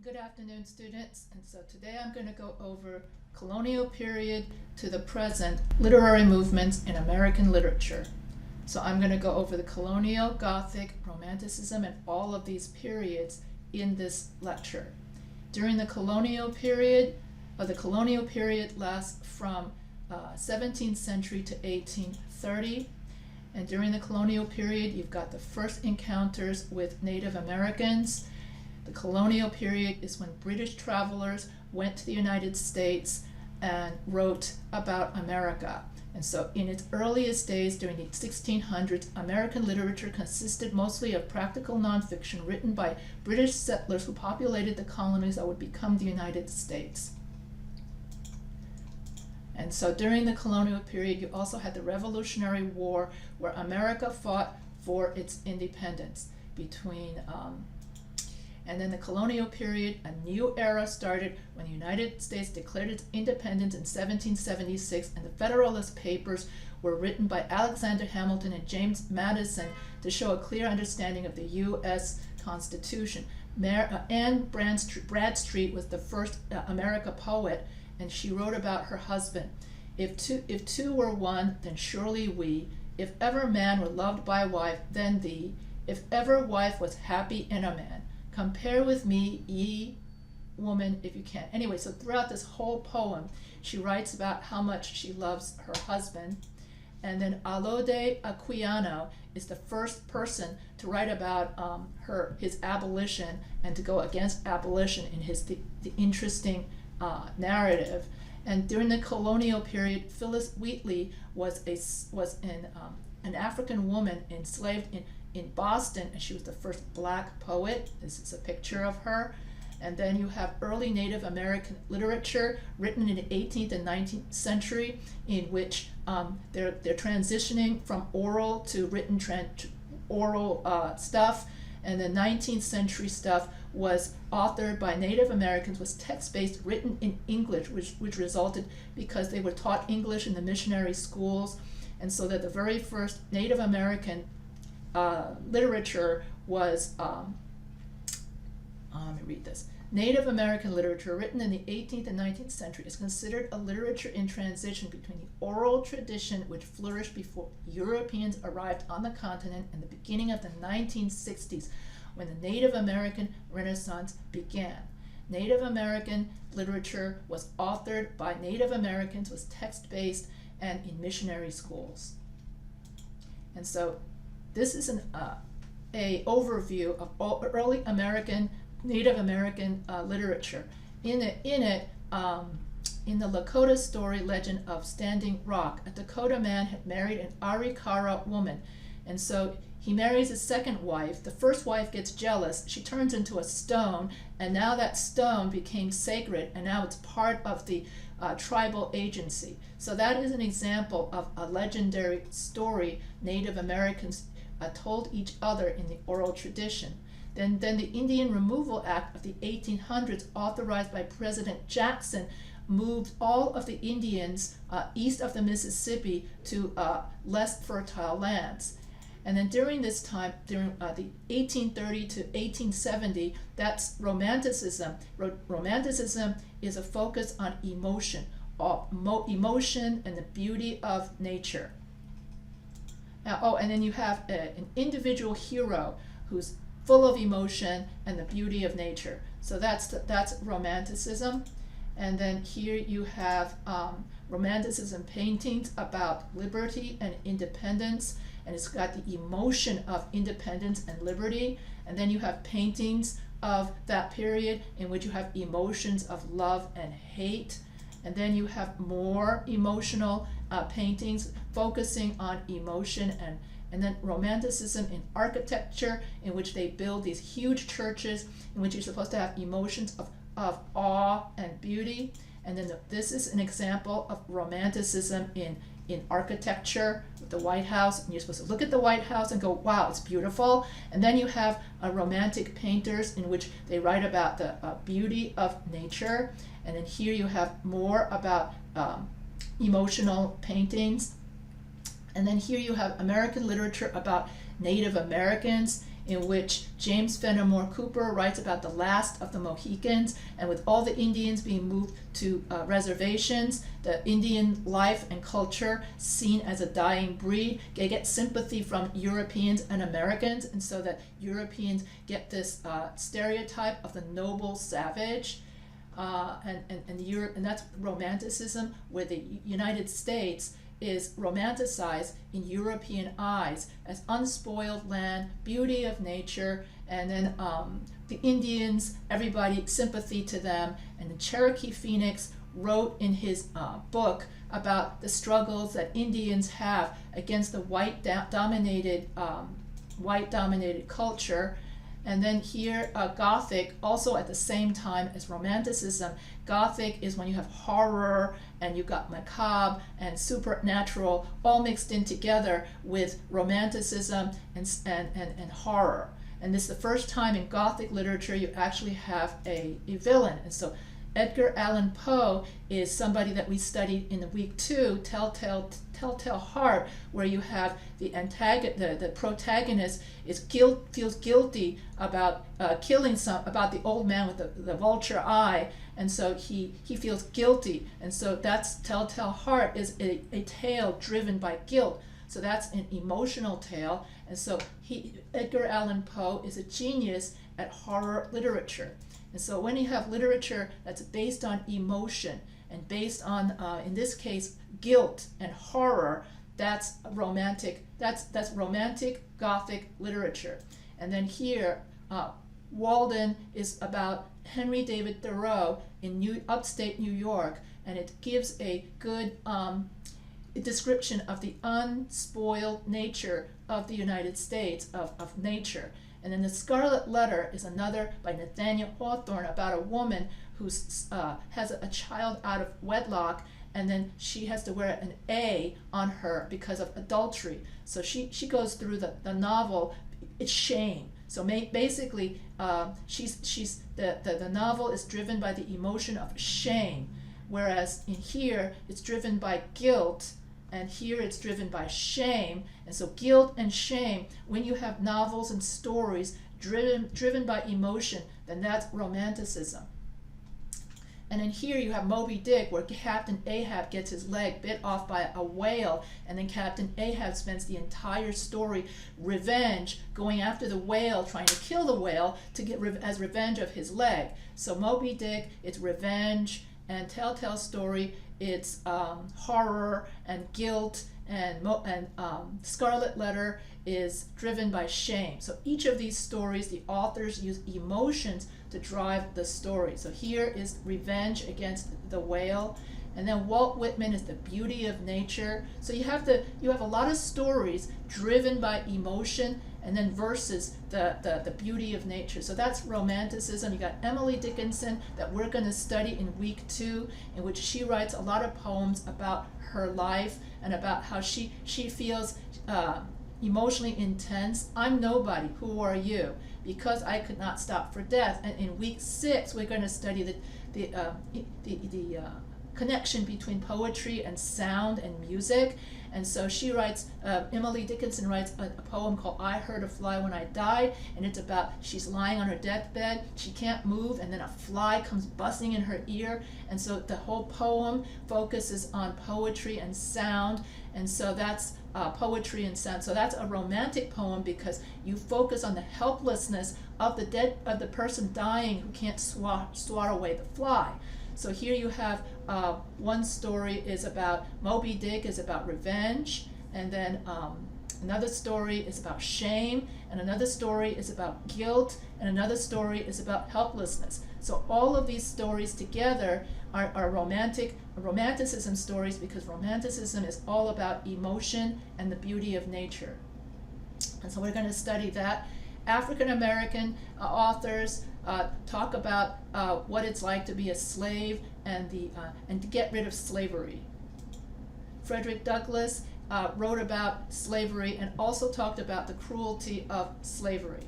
Good afternoon, students. And so today I'm going to go over colonial period to the present literary movements in American literature. So I'm going to go over the colonial, Gothic, Romanticism, and all of these periods in this lecture. During the colonial period lasts from 17th century to 1830. And during the colonial period, you've got the first encounters with Native Americans. The colonial period is when British travelers went to the United States and wrote about America. And so in its earliest days, during the 1600s, American literature consisted mostly of practical nonfiction written by British settlers who populated the colonies that would become the United States. And so during the colonial period, you also had the Revolutionary War, where America fought for its independence and then the colonial period, a new era started when the United States declared its independence in 1776, and the Federalist Papers were written by Alexander Hamilton and James Madison to show a clear understanding of the U.S. Constitution. Anne Bradstreet was the first America poet, and she wrote about her husband. If two were one, then surely we. If ever man were loved by wife, then thee. If ever wife was happy in a man. Compare with me, ye woman, if you can. Anyway, so throughout this whole poem, she writes about how much she loves her husband. And then Alode Aquino is the first person to write about his abolition and to go against abolition in the interesting narrative. And during the colonial period, Phyllis Wheatley was an African woman enslaved in Boston, and she was the first black poet. This is a picture of her. And then you have early Native American literature written in the 18th and 19th century, in which they're transitioning from oral to written oral stuff. And the 19th century stuff was authored by Native Americans, was text-based, written in English, which resulted because they were taught English in the missionary schools. And so that the very first Native American literature was, let me read this. Native American literature written in the 18th and 19th century is considered a literature in transition between the oral tradition which flourished before Europeans arrived on the continent and the beginning of the 1960s, when the Native American Renaissance began. Native American literature was authored by Native Americans, was text-based, and in missionary schools. And so this is an overview of early Native American literature. In the Lakota story legend of Standing Rock, a Dakota man had married an Arikara woman, and so he marries his second wife. The first wife gets jealous. She turns into a stone, and now that stone became sacred, and now it's part of the tribal agency. So that is an example of a legendary story Native Americans told each other in the oral tradition. Then the Indian Removal Act of the 1800s, authorized by President Jackson, moved all of the Indians east of the Mississippi to less fertile lands. And then during this time, during the 1830 to 1870, that's Romanticism. Romanticism is a focus on emotion and the beauty of nature. And then you have an individual hero who's full of emotion and the beauty of nature. So that's Romanticism. And then here you have Romanticism paintings about liberty and independence, and it's got the emotion of independence and liberty. And then you have paintings of that period in which you have emotions of love and hate. And then you have more emotional paintings focusing on emotion, and then Romanticism in architecture, in which they build these huge churches in which you're supposed to have emotions of awe and beauty. And then this is an example of Romanticism in architecture with the White House, and you're supposed to look at the White House and go, wow, it's beautiful. And then you have romantic painters in which they write about the beauty of nature. And then here you have more about emotional paintings. And then here you have American literature about Native Americans, in which James Fenimore Cooper writes about the last of the Mohicans, and with all the Indians being moved to reservations, the Indian life and culture seen as a dying breed, they get sympathy from Europeans and Americans, and so that Europeans get this stereotype of the noble savage. And that's Romanticism, where the United States is romanticized in European eyes as unspoiled land, beauty of nature, and then the Indians, everybody, sympathy to them. And then Cherokee Phoenix wrote in his book about the struggles that Indians have against the white-dominated culture. And then here, Gothic, also at the same time as Romanticism. Gothic is when you have horror, and you've got macabre and supernatural all mixed in together with Romanticism and horror. And this is the first time in Gothic literature you actually have a villain. And so Edgar Allan Poe is somebody that we studied in the week 2, Telltale Heart, where you have the protagonist feels guilty about killing about the old man with the vulture eye, and so he feels guilty, and so that's Telltale Heart is a tale driven by guilt. So that's an emotional tale, and so Edgar Allan Poe is a genius at horror literature. And so when you have literature that's based on emotion and based on, in this case, guilt and horror, that's romantic. That's romantic Gothic literature. And then here, Walden is about Henry David Thoreau in upstate New York, and it gives a good description of the unspoiled nature of the United States, of nature. And then The Scarlet Letter is another by Nathaniel Hawthorne about a woman who has a child out of wedlock, and then she has to wear an A on her because of adultery. So she goes through the novel, it's shame. So basically, the novel is driven by the emotion of shame, whereas in here it's driven by guilt, and here it's driven by shame. And so guilt and shame, when you have novels and stories driven by emotion, then that's Romanticism. And then here you have Moby Dick, where Captain Ahab gets his leg bit off by a whale, and then Captain Ahab spends the entire story revenge, going after the whale, trying to kill the whale to get as revenge of his leg. So Moby Dick, it's revenge, and Telltale Story, it's horror and guilt, and Scarlet Letter is driven by shame. So each of these stories, the authors use emotions to drive the story. So here is revenge against the whale, and then Walt Whitman is the beauty of nature. So you have a lot of stories driven by emotion, and then versus the beauty of nature. So that's Romanticism. You got Emily Dickinson that we're going to study in week 2, in which she writes a lot of poems about her life and about how she feels emotionally intense. I'm nobody, who are you? Because I could not stop for death. And in week 6 we're going to study the connection between poetry and sound and music. And so she writes, Emily Dickinson writes a poem called I Heard a Fly When I Died, and it's about she's lying on her deathbed, she can't move, and then a fly comes buzzing in her ear. And so the whole poem focuses on poetry and sound, and so that's poetry and sound. So that's a romantic poem because you focus on the helplessness of the person dying who can't swat away the fly. So here you have one story is about Moby Dick is about revenge, and then another story is about shame, and another story is about guilt, and another story is about helplessness. So all of these stories together are romanticism stories, because romanticism is all about emotion and the beauty of nature. And so we're going to study that. African American authors talk about what it's like to be a slave and to get rid of slavery. Frederick Douglass wrote about slavery and also talked about the cruelty of slavery.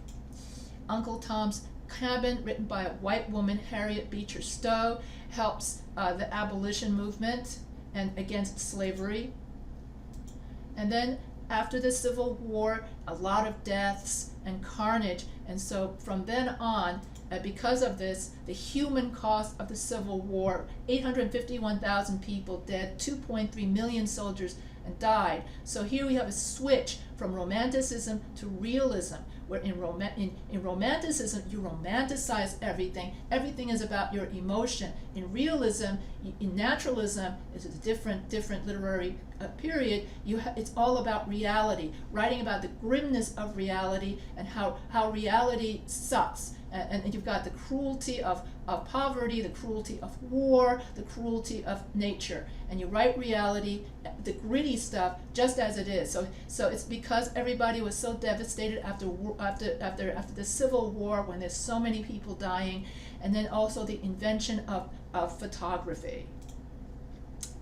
Uncle Tom's Cabin, written by a white woman, Harriet Beecher Stowe, helps the abolition movement and against slavery. And then after the Civil War, a lot of deaths and carnage. And so from then on, because of this, the human cost of the Civil War, 851,000 people dead, 2.3 million soldiers and died. So here we have a switch from romanticism to realism, where in romanticism you romanticize everything. Everything is about your emotion. In realism, in naturalism, it's a different literary period. It's all about reality, writing about the grimness of reality and how reality sucks. And you've got the cruelty of poverty, the cruelty of war, the cruelty of nature. And you write reality, the gritty stuff, just as it is. So it's because everybody was so devastated after the Civil War, when there's so many people dying, and then also the invention of photography.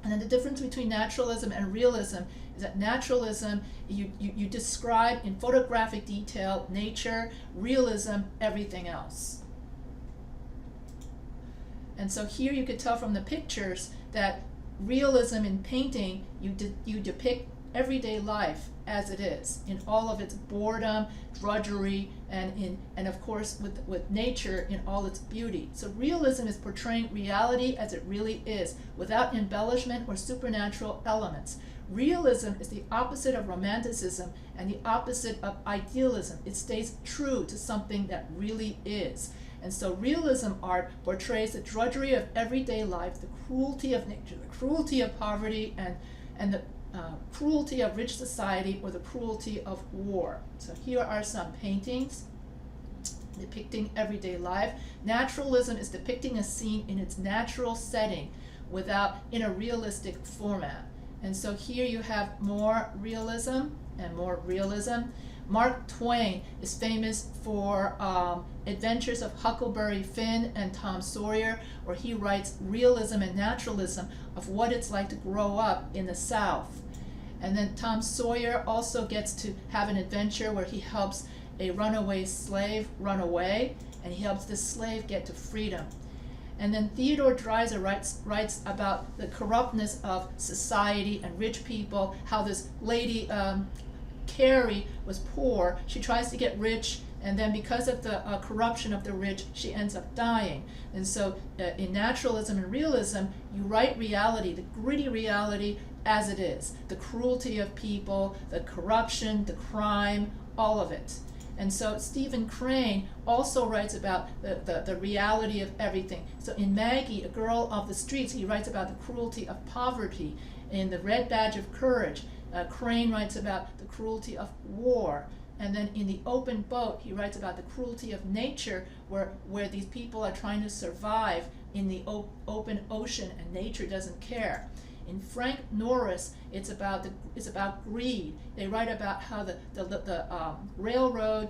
And then the difference between naturalism and realism is that naturalism, you describe in photographic detail nature, realism, everything else. And so here you could tell from the pictures that realism in painting, you depict everyday life as it is, in all of its boredom, drudgery, and of course with nature in all its beauty. So realism is portraying reality as it really is, without embellishment or supernatural elements. Realism is the opposite of romanticism and the opposite of idealism. It stays true to something that really is. And so realism art portrays the drudgery of everyday life, the cruelty of nature, the cruelty of poverty, and the cruelty of rich society, or the cruelty of war. So here are some paintings depicting everyday life. Naturalism is depicting a scene in its natural setting in a realistic format. And so here you have more realism and more realism. Mark Twain is famous for Adventures of Huckleberry Finn and Tom Sawyer, where he writes realism and naturalism of what it's like to grow up in the South. And then Tom Sawyer also gets to have an adventure where he helps a runaway slave run away, and he helps this slave get to freedom. And then Theodore Dreiser writes about the corruptness of society and rich people, how this lady, Carrie, was poor. She tries to get rich, and then because of the corruption of the rich, she ends up dying. And so in naturalism and realism, you write reality, the gritty reality as it is, the cruelty of people, the corruption, the crime, all of it. And so Stephen Crane also writes about the reality of everything. So in Maggie, a girl of the streets, he writes about the cruelty of poverty. In The Red Badge of Courage, Crane writes about the cruelty of war. And then in The Open Boat, he writes about the cruelty of nature, where these people are trying to survive in the open ocean and nature doesn't care. In Frank Norris, it's about greed. They write about how the railroad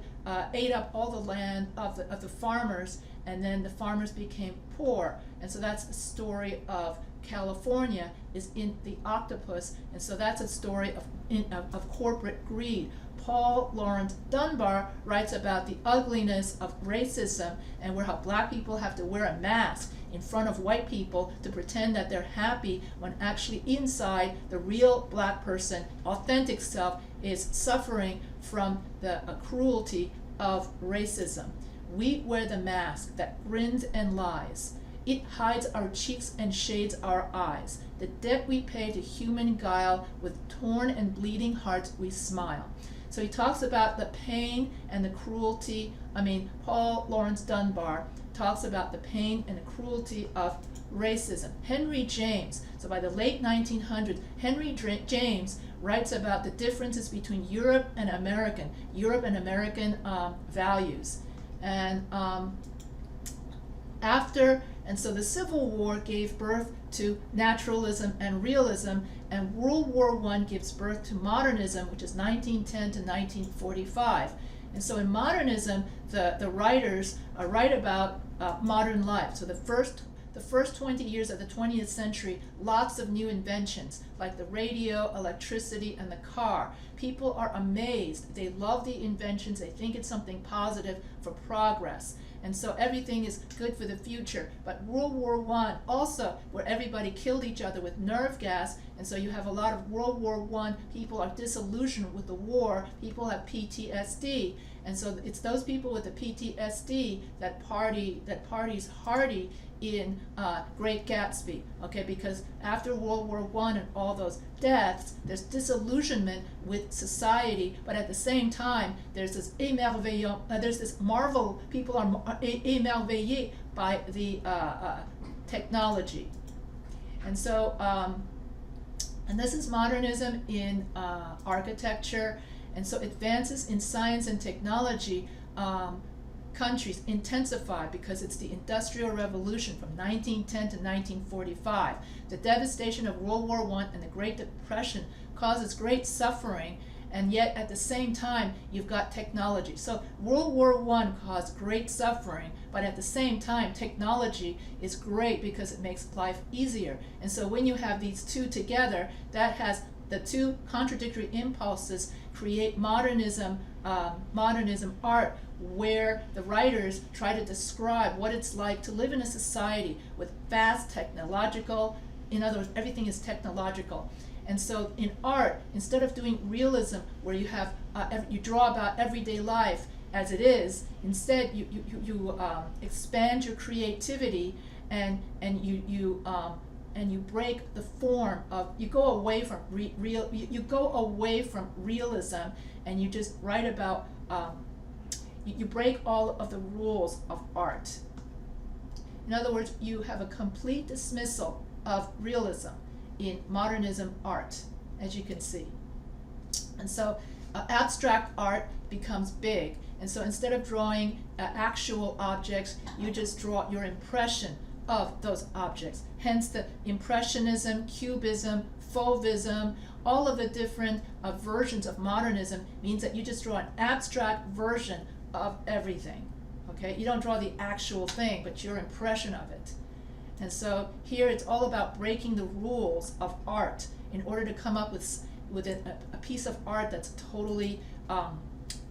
ate up all the land of the farmers, and then the farmers became poor. And so that's the story of California, is in The Octopus, and so that's a story of corporate greed. Paul Laurence Dunbar writes about the ugliness of racism, and how black people have to wear a mask in front of white people to pretend that they're happy, when actually inside the real black person, authentic self, is suffering from the cruelty of racism. We wear the mask that grins and lies. It hides our cheeks and shades our eyes. The debt we pay to human guile, with torn and bleeding hearts we smile. So he talks about the pain and the cruelty. Paul Laurence Dunbar talks about the pain and the cruelty of racism. Henry James, so by the late 1900s, Henry James writes about the differences between Europe and American values. And so the Civil War gave birth to naturalism and realism, and World War I gives birth to modernism, which is 1910 to 1945. And so in modernism, the writers write about modern life. So the first 20 years of the 20th century, lots of new inventions, like the radio, electricity, and the car. People are amazed. They love the inventions. They think it's something positive for progress. and so everything is good for the future. But World War I also, where everybody killed each other with nerve gas, and so you have a lot of World War I, people are disillusioned with the war, people have PTSD, and so it's those people with the PTSD that parties hardy in Great Gatsby, okay, because after World War I and all those deaths, there's disillusionment with society, but at the same time, there's this there's this marvel, people are émerveillés by the technology. And so, and this is modernism in architecture, and so advances in science and technology countries intensify because it's the Industrial Revolution from 1910 to 1945. The devastation of World War I and the Great Depression causes great suffering, and yet at the same time you've got technology. So World War I caused great suffering, but at the same time technology is great because it makes life easier. And so when you have these two together, that has the two contradictory impulses create modernism art, where the writers try to describe what it's like to live in a society with fast technological, in other words, everything is technological. And so in art, instead of doing realism where you have you draw about everyday life as it is, instead you expand your creativity and you break the form of, you go away from you go away from realism, and you just write about you break all of the rules of art. In other words, you have a complete dismissal of realism in modernism art, as you can see. And so abstract art becomes big, and so instead of drawing actual objects, you just draw your impression of those objects. Hence the Impressionism, Cubism, Fauvism, all of the different versions of modernism means that you just draw an abstract version of everything. Okay, you don't draw the actual thing, but your impression of it. And so here it's all about breaking the rules of art in order to come up with a piece of art that's totally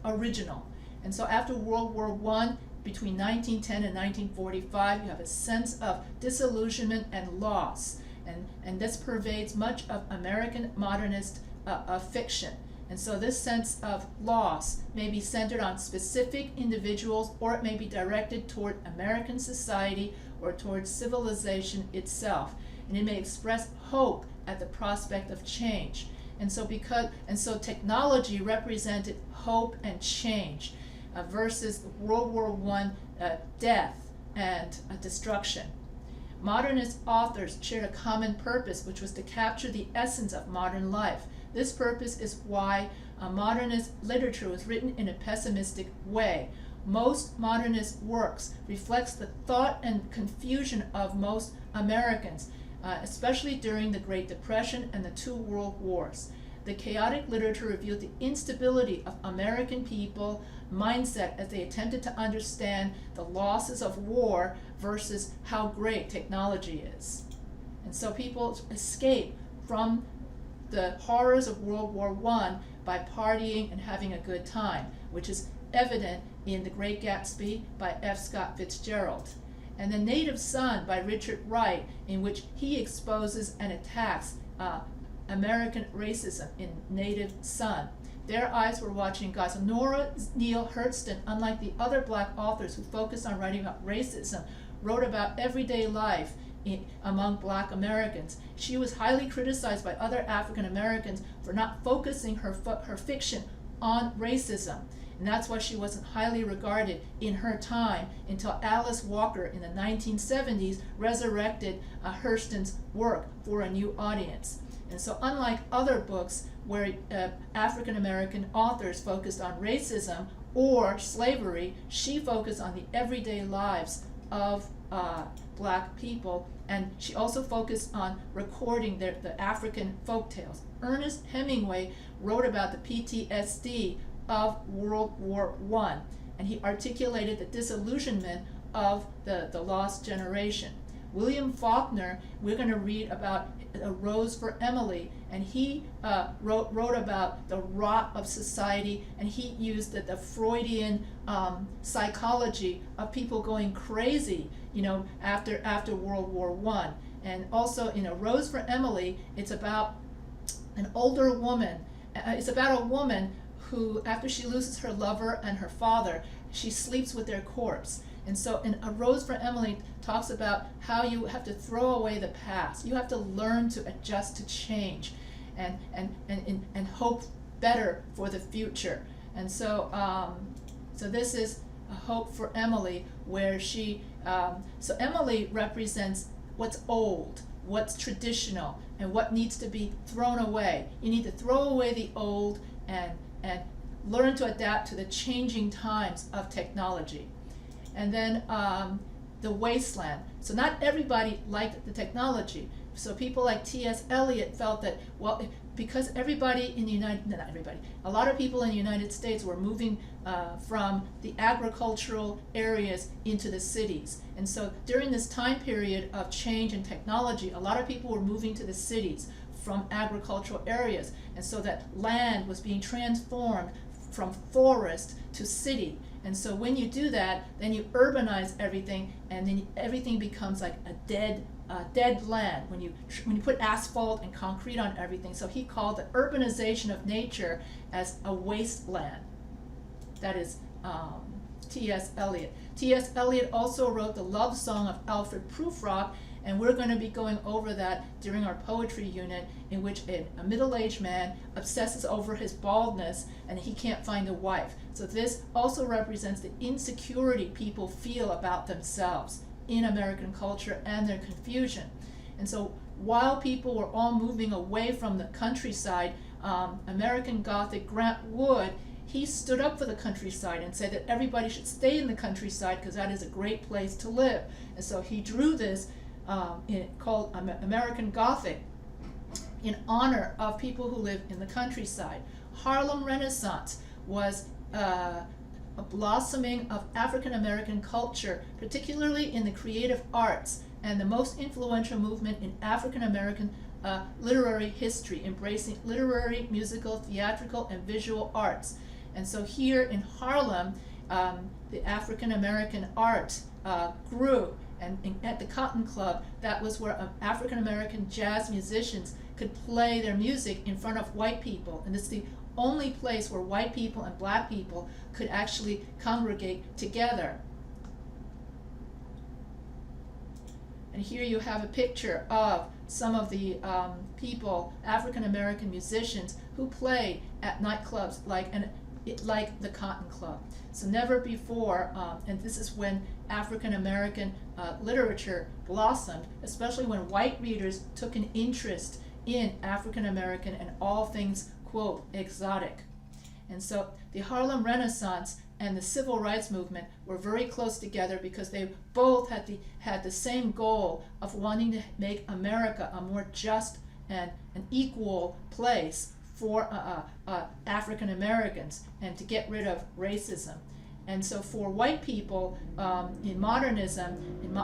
original. And so after World War I, between 1910 and 1945, you have a sense of disillusionment and loss. And this pervades much of American modernist fiction. And so this sense of loss may be centered on specific individuals, or it may be directed toward American society or toward civilization itself. And it may express hope at the prospect of change. And so technology represented hope and change versus World War I death and destruction. Modernist authors shared a common purpose, which was to capture the essence of modern life. This purpose is why modernist literature was written in a pessimistic way. Most modernist works reflects the thought and confusion of most Americans, especially during the Great Depression and the two world wars. The chaotic literature revealed the instability of American people mindset as they attempted to understand the losses of war versus how great technology is. And so people escape from the horrors of World War I by partying and having a good time, which is evident in The Great Gatsby by F. Scott Fitzgerald. And The Native Son by Richard Wright, in which he exposes and attacks American racism in Native Son. Their eyes were watching God. So Nora Neale Hurston, unlike the other black authors who focused on writing about racism, wrote about everyday life among black Americans. She was highly criticized by other African Americans for not focusing her fiction on racism. And that's why she wasn't highly regarded in her time until Alice Walker in the 1970s resurrected Hurston's work for a new audience. And so unlike other books where African American authors focused on racism or slavery, she focused on the everyday lives of black people, and she also focused on recording the African folktales. Ernest Hemingway wrote about the PTSD of World War I, and he articulated the disillusionment of the lost generation. William Faulkner, we're going to read about A Rose for Emily, and he wrote about the rot of society, and he used the Freudian psychology of people going crazy, after World War I. And also in A Rose for Emily, it's about an older woman. It's about a woman who, after she loses her lover and her father, she sleeps with their corpse. And so in A Rose for Emily talks about how you have to throw away the past. You have to learn to adjust to change and hope better for the future. And so so this is A Hope for Emily, where she, so Emily represents what's old, what's traditional, and what needs to be thrown away. You need to throw away the old and learn to adapt to the changing times of technology. And then the wasteland. So not everybody liked the technology. So people like T.S. Eliot felt that, well, because everybody in the not everybody, a lot of people in the United States were moving from the agricultural areas into the cities. And so during this time period of change in technology, a lot of people were moving to the cities from agricultural areas. And so that land was being transformed from forest to city. And so when you do that, then you urbanize everything, and then everything becomes like a dead land when you put asphalt and concrete on everything. So he called the urbanization of nature as a wasteland. That is T.S. Eliot. T.S. Eliot also wrote the love song of Alfred Prufrock, and we're going to be going over that during our poetry unit, in which a middle-aged man obsesses over his baldness and he can't find a wife. So this also represents the insecurity people feel about themselves in American culture and their confusion. And so while people were all moving away from the countryside, American Gothic Grant Wood, he stood up for the countryside and said that everybody should stay in the countryside because that is a great place to live. And so he drew this called American Gothic in honor of people who live in the countryside. Harlem Renaissance was a blossoming of African American culture, particularly in the creative arts, and the most influential movement in African American literary history, embracing literary, musical, theatrical, and visual arts. And so here in Harlem, the African American art grew. And at the Cotton Club, that was where African American jazz musicians could play their music in front of white people. And this is the only place where white people and black people could actually congregate together. And here you have a picture of some of the people, African American musicians, who played at nightclubs like the Cotton Club. So never before, and this is when African American literature blossomed, especially when white readers took an interest in African American and all things, quote, exotic. And so the Harlem Renaissance and the Civil Rights Movement were very close together because they both had the same goal of wanting to make America a more just and an equal place for African Americans and to get rid of racism. And so for white people in modernism,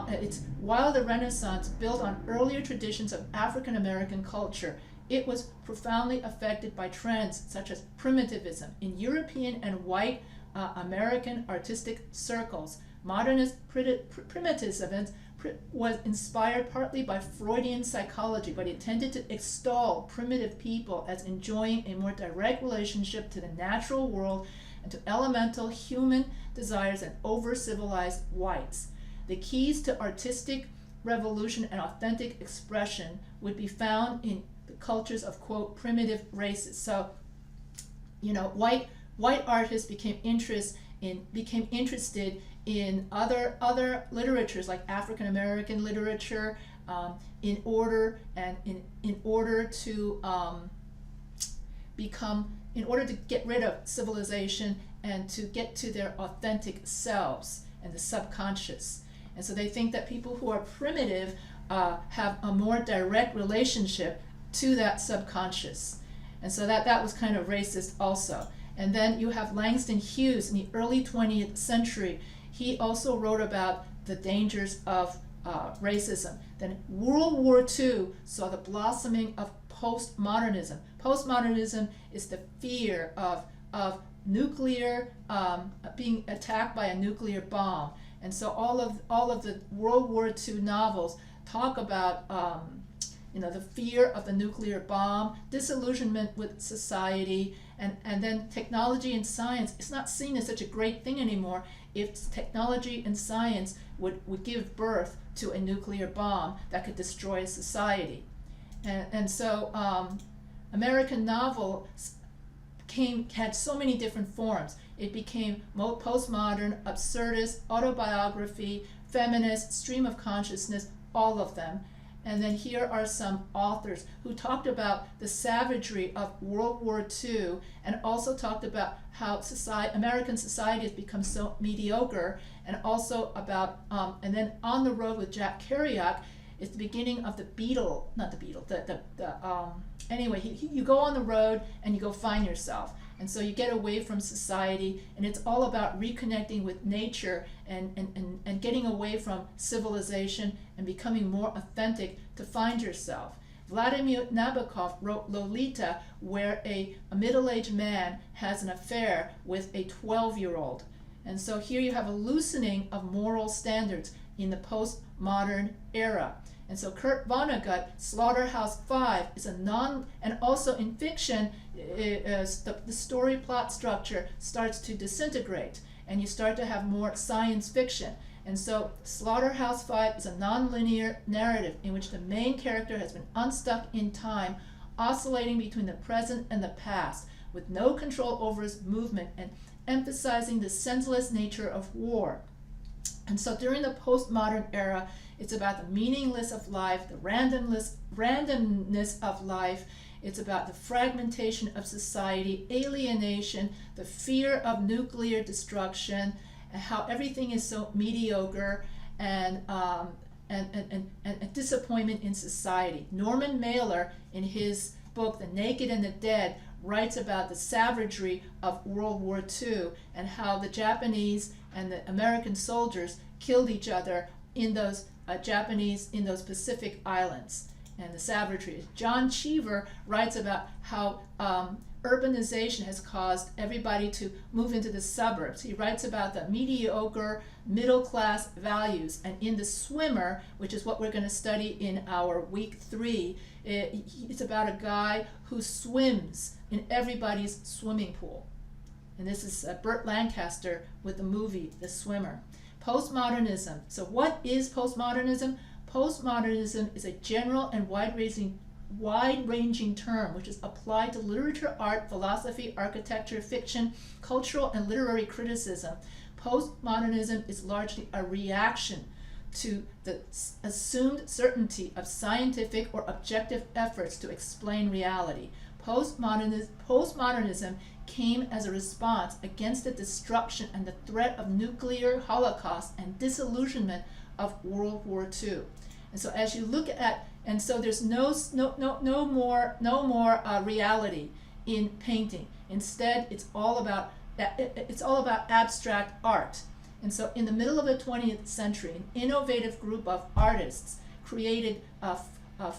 it's while the Renaissance built on earlier traditions of African American culture, it was profoundly affected by trends such as primitivism in European and white American artistic circles. Modernist primitivism was inspired partly by Freudian psychology, but it tended to extol primitive people as enjoying a more direct relationship to the natural world and to elemental human desires and over-civilized whites. The keys to artistic revolution and authentic expression would be found in the cultures of, quote, primitive races. So, white artists became interested in other literatures like African American literature in order to get rid of civilization and to get to their authentic selves and the subconscious. And so they think that people who are primitive have a more direct relationship to that subconscious. And so that was kind of racist also. And then you have Langston Hughes in the early 20th century. He also wrote about the dangers of racism. Then World War II saw the blossoming of postmodernism. Postmodernism is the fear of nuclear, being attacked by a nuclear bomb. And so all of the World War II novels talk about the fear of the nuclear bomb, disillusionment with society, and then technology and science. It's not seen as such a great thing anymore if technology and science would give birth to a nuclear bomb that could destroy a society. And so American novel had so many different forms. It became postmodern, absurdist, autobiography, feminist, stream of consciousness, all of them. And then here are some authors who talked about the savagery of World War II and also talked about how American society has become so mediocre, and also about, and then On the Road with Jack Kerouac is the beginning of anyway, you go on the road and you go find yourself. And so you get away from society, and it's all about reconnecting with nature and getting away from civilization and becoming more authentic to find yourself. Vladimir Nabokov wrote Lolita, where a middle-aged man has an affair with a 12-year-old. And so here you have a loosening of moral standards in the postmodern era. And so Kurt Vonnegut, Slaughterhouse-Five is and also in fiction, the story plot structure starts to disintegrate, and you start to have more science fiction. And so Slaughterhouse-Five is a non-linear narrative in which the main character has been unstuck in time, oscillating between the present and the past, with no control over his movement, and emphasizing the senseless nature of war. And so during the postmodern era, it's about the meaningless of life, the randomness of life. It's about the fragmentation of society, alienation, the fear of nuclear destruction, and how everything is so mediocre, and disappointment in society. Norman Mailer, in his book The Naked and the Dead, writes about the savagery of World War II and how the Japanese and the American soldiers killed each other in those Pacific islands, and the savagery. John Cheever writes about how urbanization has caused everybody to move into the suburbs. He writes about the mediocre middle-class values. And in The Swimmer, which is what we're going to study in our week 3, it's about a guy who swims in everybody's swimming pool. And this is Burt Lancaster with the movie The Swimmer. Postmodernism. So what is postmodernism? Postmodernism is a general and wide-ranging term which is applied to literature, art, philosophy, architecture, fiction, cultural and literary criticism. Postmodernism is largely a reaction to the assumed certainty of scientific or objective efforts to explain reality. Postmodernism came as a response against the destruction and the threat of nuclear holocaust and disillusionment of World War II. And so as you look at, and so there's no more reality in painting. Instead, it's all about abstract art. And so in the middle of the 20th century, an innovative group of artists created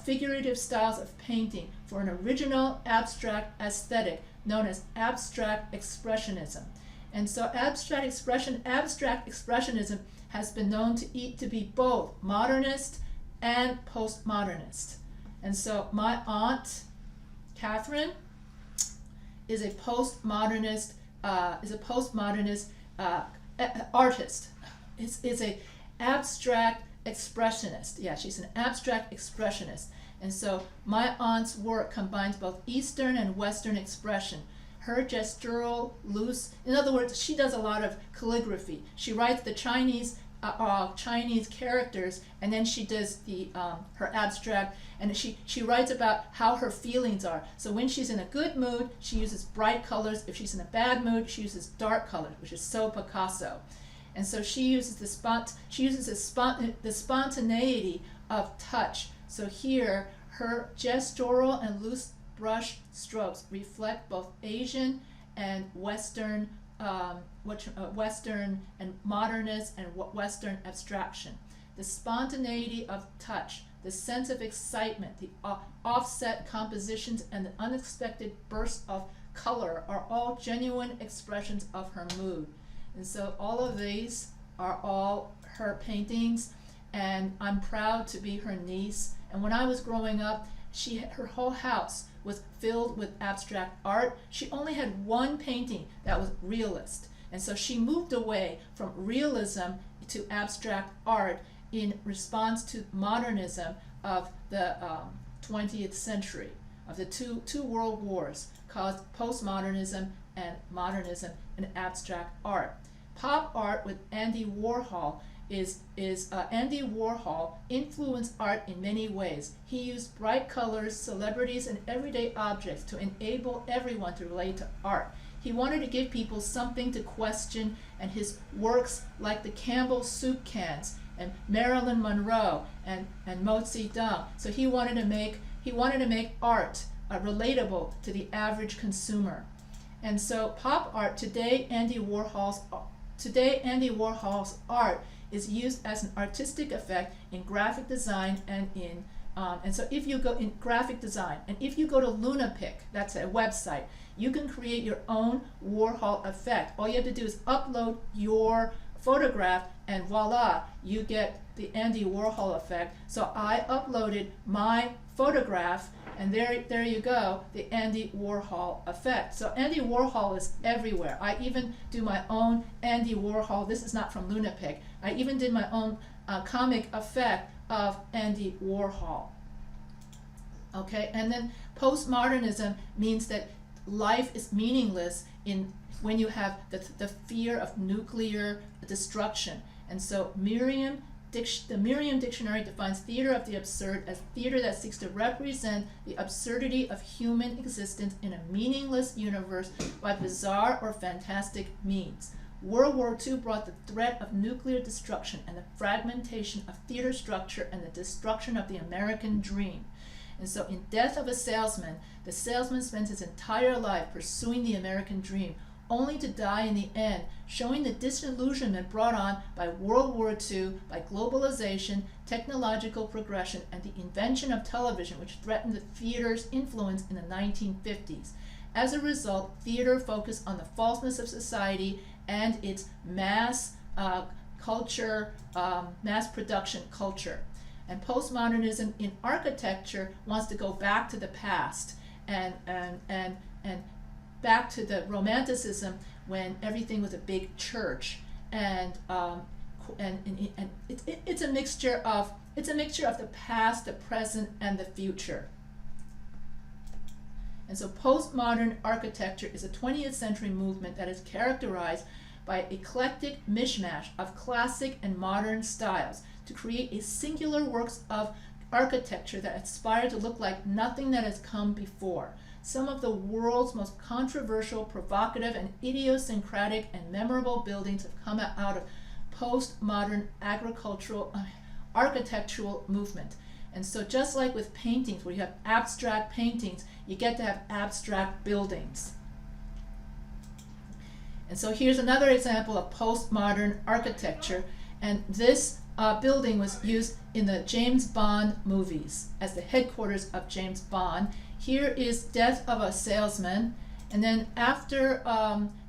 figurative styles of painting for an original abstract aesthetic known as abstract expressionism. And so abstract expressionism has been known to be both modernist and postmodernist. And so my aunt Catherine is a postmodernist artist. Is a abstract expressionist. Yeah, she's an abstract expressionist. And so my aunt's work combines both Eastern and Western expression. Her gestural, loose, in other words, she does a lot of calligraphy. She writes the Chinese characters, and then she does her abstract, and she writes about how her feelings are. So when she's in a good mood, she uses bright colors. If she's in a bad mood, she uses dark colors, which is so Picasso. And so she uses the spontaneity of touch. So here, her gestural and loose brush strokes reflect both Asian and Western, Western and modernist and Western abstraction. the spontaneity of touch, the sense of excitement, the offset compositions, and the unexpected bursts of color are all genuine expressions of her mood. And so all of these are all her paintings, and I'm proud to be her niece. And when I was growing up, her whole house was filled with abstract art. She only had one painting that was realist. And so she moved away from realism to abstract art in response to modernism of the 20th century, of the two world wars, caused postmodernism and modernism and abstract art. Pop art with Andy Warhol Andy Warhol influenced art in many ways. He used bright colors, celebrities, and everyday objects to enable everyone to relate to art. He wanted to give people something to question, and his works, like the Campbell soup cans and Marilyn Monroe and Mao Zedong. So he wanted to make art relatable to the average consumer. And so pop art today, Andy Warhol's art is used as an artistic effect in graphic design and so if you go in graphic design, and if you go to Lunapic, that's a website, you can create your own Warhol effect. All you have to do is upload your photograph, and voila, you get the Andy Warhol effect. So I uploaded my photograph, and there you go, the Andy Warhol effect. So Andy Warhol is everywhere. I even do my own Andy Warhol. This is not from Lunapic. I even did my own comic effect of Andy Warhol. Okay, and then postmodernism means that life is meaningless when you have the fear of nuclear destruction. And so the Merriam Dictionary defines theater of the absurd as theater that seeks to represent the absurdity of human existence in a meaningless universe by bizarre or fantastic means. World War II brought the threat of nuclear destruction and the fragmentation of theater structure and the destruction of the American dream. And so in Death of a Salesman, the salesman spends his entire life pursuing the American dream, only to die in the end, showing the disillusionment brought on by World War II, by globalization, technological progression, and the invention of television, which threatened the theater's influence in the 1950s. As a result, theater focused on the falseness of society and its mass culture, mass production culture. And postmodernism in architecture wants to go back to the past and back to the Romanticism when everything was a big church, and it's a mixture of the past, the present, and the future. And so postmodern architecture is a 20th century movement that is characterized by eclectic mishmash of classic and modern styles to create a singular works of architecture that aspire to look like nothing that has come before. Some of the world's most controversial, provocative, and idiosyncratic and memorable buildings have come out of postmodern architectural movement. And so just like with paintings, where you have abstract paintings, you get to have abstract buildings. And so here's another example of postmodern architecture, and this building was used in the James Bond movies as the headquarters of James Bond. Here is Death of a Salesman, and then after,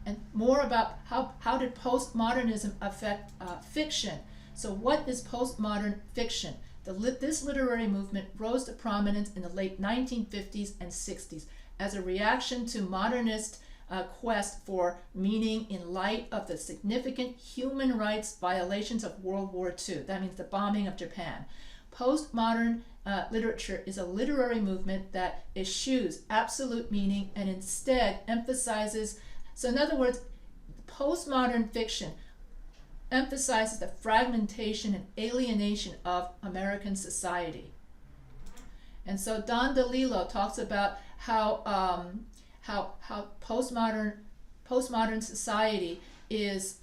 and more about how did postmodernism affect fiction. So what is postmodern fiction? This literary movement rose to prominence in the late 1950s and 60s as a reaction to modernist quest for meaning in light of the significant human rights violations of World War II. That means the bombing of Japan. Postmodern literature is a literary movement that eschews absolute meaning and instead emphasizes, so in other words, postmodern fiction emphasizes the fragmentation and alienation of American society. And so Don DeLillo talks about how postmodern society is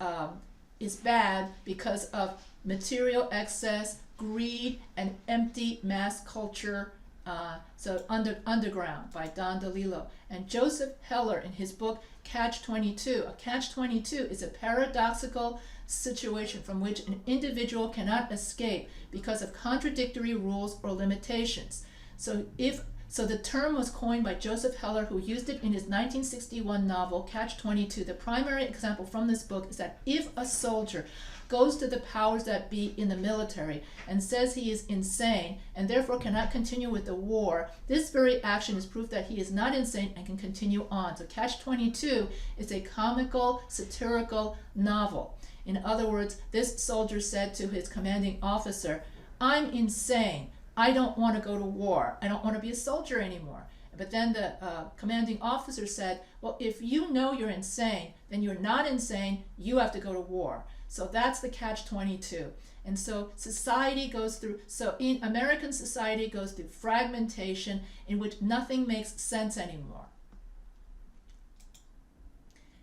bad because of material excess, greed, and empty mass culture. So Underground by Don DeLillo. And Joseph Heller in his book Catch-22. A Catch-22 is a paradoxical situation from which an individual cannot escape because of contradictory rules or limitations. So the term was coined by Joseph Heller, who used it in his 1961 novel, Catch-22. The primary example from this book is that if a soldier goes to the powers that be in the military and says he is insane and therefore cannot continue with the war, this very action is proof that he is not insane and can continue on. So Catch-22 is a comical, satirical novel. In other words, this soldier said to his commanding officer, "I'm insane. I don't want to go to war. I don't want to be a soldier anymore." But then the commanding officer said, "Well, if you know you're insane, then you're not insane. You have to go to war." So that's the Catch-22. And so in American society goes through fragmentation in which nothing makes sense anymore.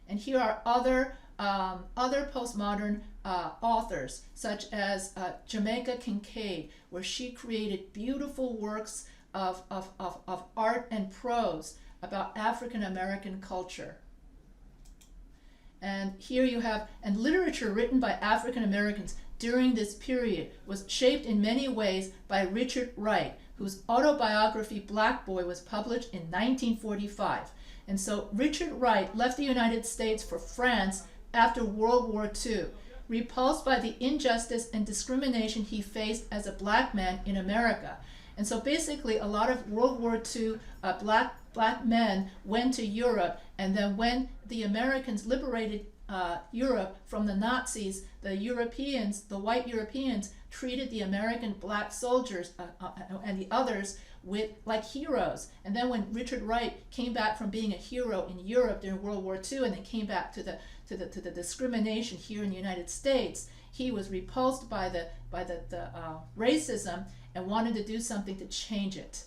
And here are other postmodern authors, such as Jamaica Kincaid, where she created beautiful works of art and prose about African American culture. And here you have, and literature written by African Americans during this period was shaped in many ways by Richard Wright, whose autobiography Black Boy was published in 1945. And so Richard Wright left the United States for France after World War II, repulsed by the injustice and discrimination he faced as a black man in America. And so basically a lot of World War II black men went to Europe, and then when the Americans liberated Europe from the Nazis, the white Europeans treated the American black soldiers and the others like heroes. And then when Richard Wright came back from being a hero in Europe during World War II and then came back to the discrimination here in the United States, he was repulsed by the racism and wanted to do something to change it.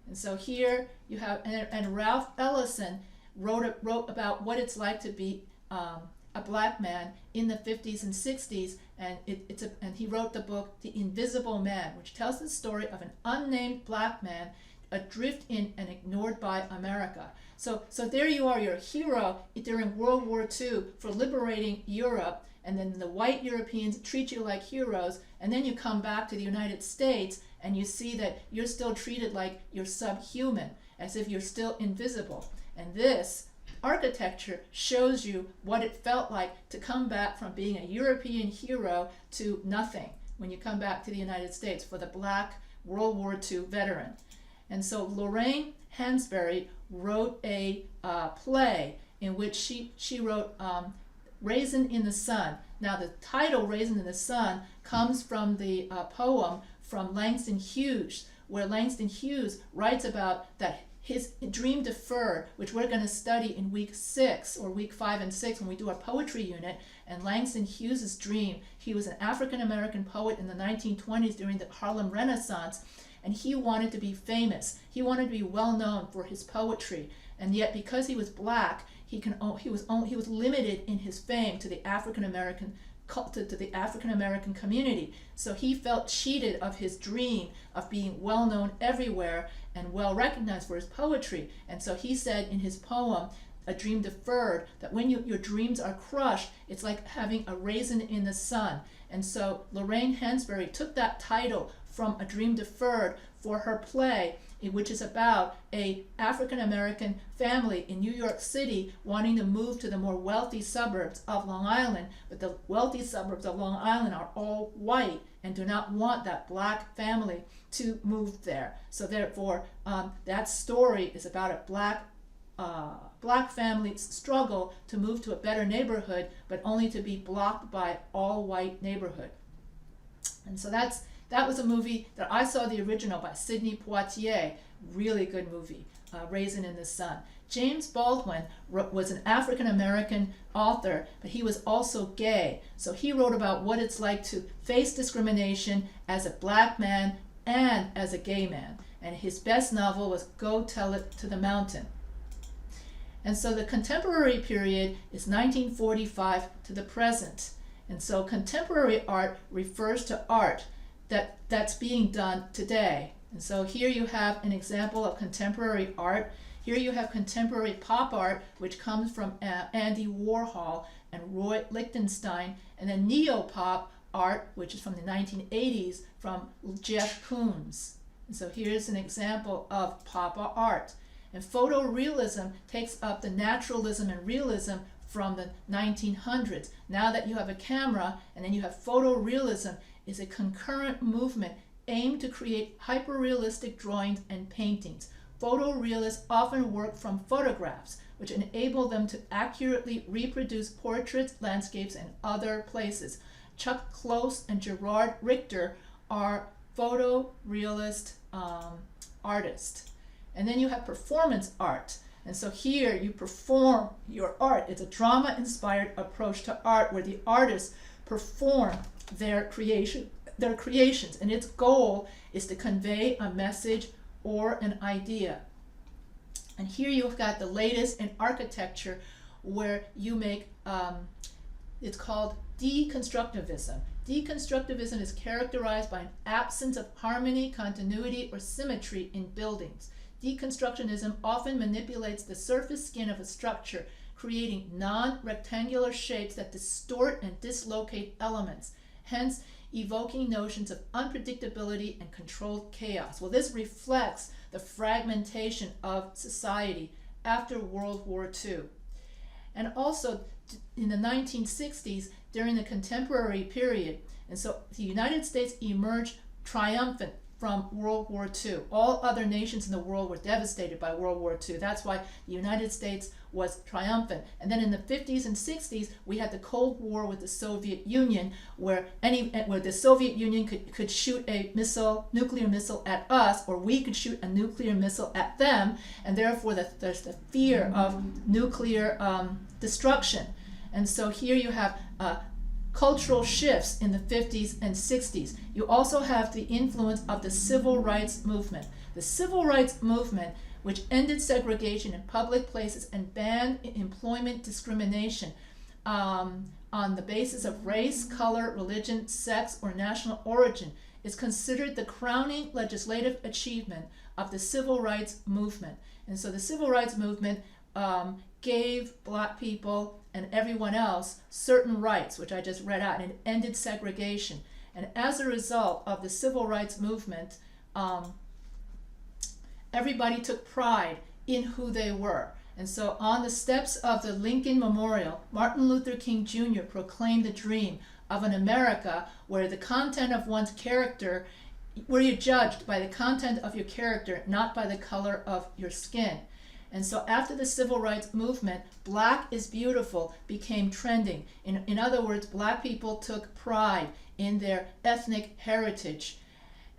And so here you have, and Ralph Ellison wrote about what it's like to be a black man in the 50s and 60s, and he wrote the book The Invisible Man, which tells the story of an unnamed black man adrift in and ignored by America. So there you are, you're a hero during World War II for liberating Europe, and then the white Europeans treat you like heroes, and then you come back to the United States and you see that you're still treated like you're subhuman, as if you're still invisible. And this architecture shows you what it felt like to come back from being a European hero to nothing when you come back to the United States for the black World War II veteran. And so Lorraine Hansberry wrote a play in which she wrote Raisin in the Sun. Now the title Raisin in the Sun comes from the poem from Langston Hughes, where Langston Hughes writes about that his dream deferred, which we're going to study in week 6 or week 5 and 6 when we do our poetry unit. And Langston Hughes' dream, he was an African American poet in the 1920s during the Harlem Renaissance, and he wanted to be famous. He wanted to be well known for his poetry, and yet because he was black, he was limited in his fame to the African American community. So he felt cheated of his dream of being well known everywhere and well recognized for his poetry. And so he said in his poem, A Dream Deferred, that when your dreams are crushed, it's like having a raisin in the sun. And so Lorraine Hansberry took that title from A Dream Deferred for her play, which is about a African American family in New York City wanting to move to the more wealthy suburbs of Long Island, but the wealthy suburbs of Long Island are all white and do not want that black family to move there. So therefore, that story is about a black family's struggle to move to a better neighborhood, but only to be blocked by all white neighborhood. And so that was a movie that I saw, the original by Sidney Poitier, really good movie, Raisin in the Sun. James Baldwin was an African American author, but he was also gay. So he wrote about what it's like to face discrimination as a black man and as a gay man. And his best novel was Go Tell It to the Mountain. And so the contemporary period is 1945 to the present. And so contemporary art refers to art that's being done today. And so here you have an example of contemporary art. Here you have contemporary pop art, which comes from Andy Warhol, and Roy Lichtenstein, and then neopop art, which is from the 1980s, from Jeff Koons. And so here's an example of pop art. And photorealism takes up the naturalism and realism from the 1900s. Now that you have a camera, and then you have photorealism, is a concurrent movement aimed to create hyperrealistic drawings and paintings. Photorealists often work from photographs, which enable them to accurately reproduce portraits, landscapes, and other places. Chuck Close and Gerard Richter are photorealist artists. And then you have performance art. And so here you perform your art. It's a drama-inspired approach to art where the artists perform their creations, and its goal is to convey a message or an idea. And here you've got the latest in architecture, where you make, it's called deconstructivism. Deconstructivism is characterized by an absence of harmony, continuity, or symmetry in buildings. Deconstructionism often manipulates the surface skin of a structure, creating non-rectangular shapes that distort and dislocate elements, hence evoking notions of unpredictability and controlled chaos. Well, this reflects the fragmentation of society after World War II. And also in the 1960s, during the contemporary period, and so the United States emerged triumphant from World War II. All other nations in the world were devastated by World War II. That's why the United States was triumphant. And then in the 50s and 60s, we had the Cold War with the Soviet Union, where the Soviet Union could shoot a nuclear missile at us, or we could shoot a nuclear missile at them, and therefore there's the fear of nuclear destruction. And so here you have cultural shifts in the 50s and 60s. You also have the influence of the civil rights movement. The civil rights movement, which ended segregation in public places and banned employment discrimination on the basis of race, color, religion, sex, or national origin, is considered the crowning legislative achievement of the civil rights movement. And so the civil rights movement gave Black people and everyone else certain rights, which I just read out, and it ended segregation. And as a result of the civil rights movement, everybody took pride in who they were. And so on the steps of the Lincoln Memorial, Martin Luther King Jr. proclaimed the dream of an America where the content of one's character, where you're judged by the content of your character, not by the color of your skin. And so after the civil rights movement, Black is beautiful became trending. In other words, Black people took pride in their ethnic heritage.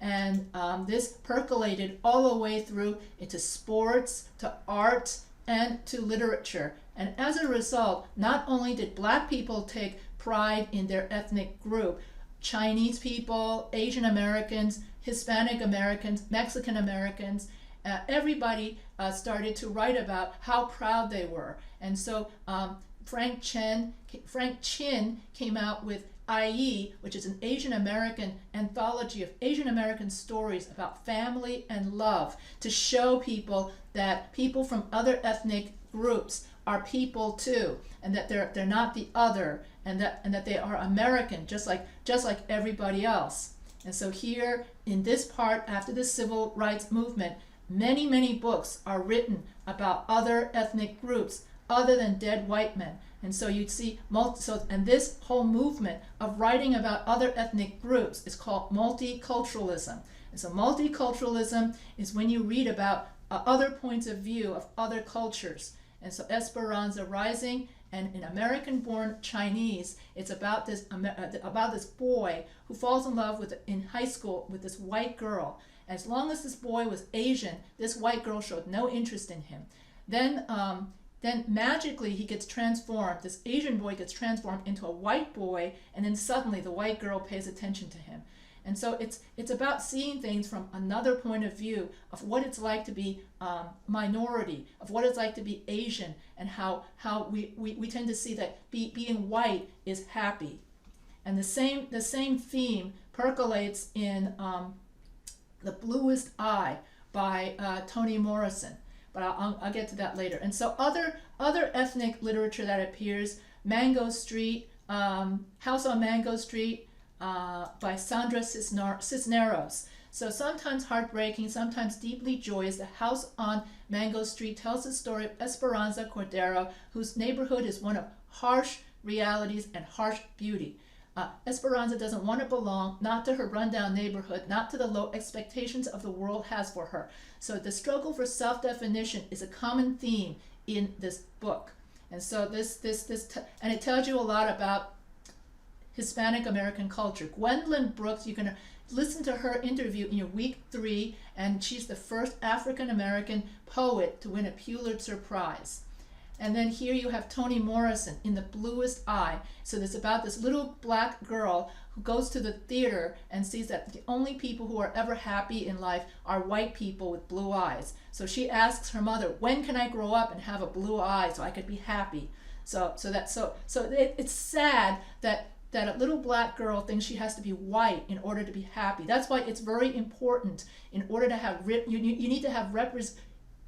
And this percolated all the way through into sports, to art, and to literature. And as a result, not only did Black people take pride in their ethnic group, Chinese people, Asian Americans, Hispanic Americans, Mexican Americans, everybody started to write about how proud they were. And so Frank Chin came out with IE, which is an Asian American anthology of Asian American stories about family and love, to show people that people from other ethnic groups are people too, and that they're not the other, and that they are American, just like everybody else. And so here in this part, after the civil rights movement, many books are written about other ethnic groups other than dead white men. And so you'd see, and this whole movement of writing about other ethnic groups is called multiculturalism. And so multiculturalism is when you read about other points of view of other cultures. And so Esperanza Rising and in American-born Chinese, it's about this boy who falls in love in high school with this white girl. As long as this boy was Asian, this white girl showed no interest in him. Then magically he gets transformed. This Asian boy gets transformed into a white boy, and then suddenly the white girl pays attention to him. And so it's about seeing things from another point of view of what it's like to be minority, of what it's like to be Asian, and how we tend to see that being white is happy. And the same theme percolates in The Bluest Eye by Toni Morrison. But I'll get to that later. And so other ethnic literature that appears Mango Street, House on Mango Street by Sandra Cisneros. So sometimes heartbreaking, sometimes deeply joyous, The House on Mango Street tells the story of Esperanza Cordero, whose neighborhood is one of harsh realities and harsh beauty. Esperanza doesn't want to belong, not to her rundown neighborhood, not to the low expectations of the world has for her. So the struggle for self-definition is a common theme in this book. And so and it tells you a lot about Hispanic American culture. Gwendolyn Brooks, you can listen to her interview in your week 3, and she's the first African American poet to win a Pulitzer Prize. And then here you have Toni Morrison in The Bluest Eye. So it's about this little black girl who goes to the theater and sees that the only people who are ever happy in life are white people with blue eyes. So she asks her mother, when can I grow up and have a blue eye so I could be happy? So it's sad that a little black girl thinks she has to be white in order to be happy. That's why it's very important. In order to have you need to have